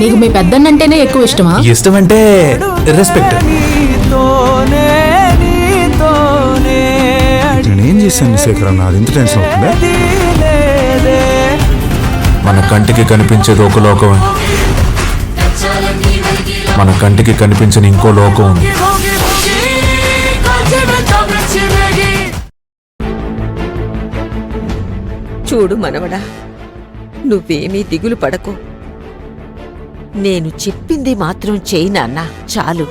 నీకు మీ పెద్దన్నంటేనే ఎక్కువ ఇష్టమా? ఇష్టం అంటే రెస్పెక్ట్. నేనేం చేశాను శేఖర్ అన్న, అది ఎంత టెన్షన్ అవుతుందా? మన కంటికి కనిపించేది ఒక లోకం, మన కంటికి కనిపించని ఇంకో లోకం ఉంది. చూడు మనవడా, నువ్వేమీ దిగులు పడకు. నేను చెప్పింది మాత్రం చెయ్యి నాన్నా, చాలు.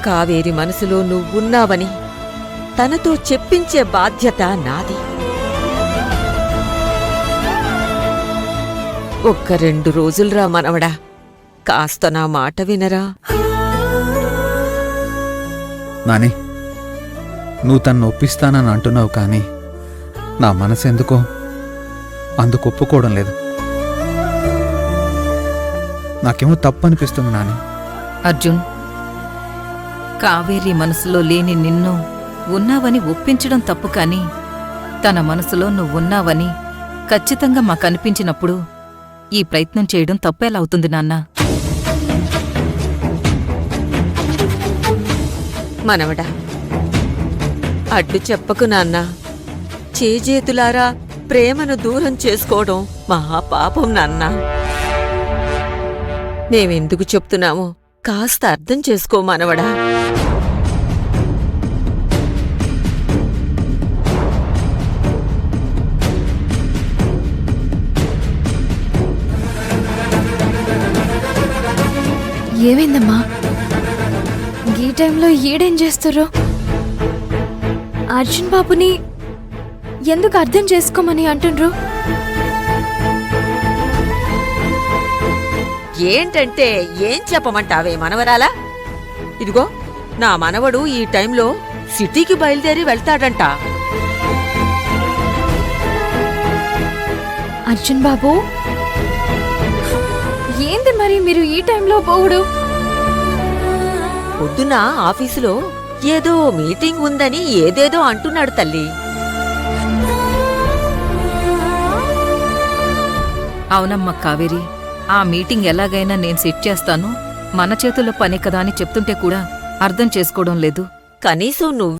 కావేరి మనసులో నువ్వున్నావని తనతో చెప్పించే బాధ్యత నాది. ఒక్క 2 రోజులురా మనవడా, కాస్త నా మాట వినరా. నాని, నువ్వు తన్ను ఒప్పిస్తానని అంటున్నావు, కానీ నా మనసు ఎందుకో అందుకు ఒప్పుకోవడం లేదు. నాకేమో తప్పు అనిపిస్తుంది నాని. అర్జున్, కావేరి మనసులో లేని నిన్ను ఉన్నావని ఒప్పించడం తప్పు, కాని తన మనసులో నువ్వున్నావని ఖచ్చితంగా మాకనిపించినప్పుడు ఈ ప్రయత్నం చేయడం తప్పేలా అవుతుంది నాన్నా? మనవడా, అడ్డు చెప్పకు నాన్నా. చేజేతులారా ప్రేమను దూరం చేసుకోవడం మహాపాపం నాన్నా. మేమెందుకు చెప్తున్నామో కాస్త అర్థం చేసుకో మనవడా. ఏమైందమ్మా? ఈ టైంలో ఈడేం చేస్తుర్రు? అర్జున్ బాబుని ఎందుకు అర్థం చేసుకోమని అంటుండ్రు? ఏంటంటే ఏం చెప్పమంటావే మనవరాలా? ఇదిగో, నా మనవడు ఈ టైంలో సిటీకి బయలుదేరి వెళ్తాడంట. అర్జున్ బాబు, ఏంది మరి మీరు ఈ టైంలో పోవుడు? పొద్దున ఆఫీసులో ఏదో మీటింగ్ ఉందని ఏదేదో అంటున్నాడు తల్లి. అవునమ్మా కావేరి, ఆ మీటింగ్ ఎలాగైనా నేను సెట్ చేస్తాను, మన చేతుల్లో పని కదా అని చెప్తుంటే కూడా అర్థం చేసుకోవడం లేదు. కనీసం నువ్వు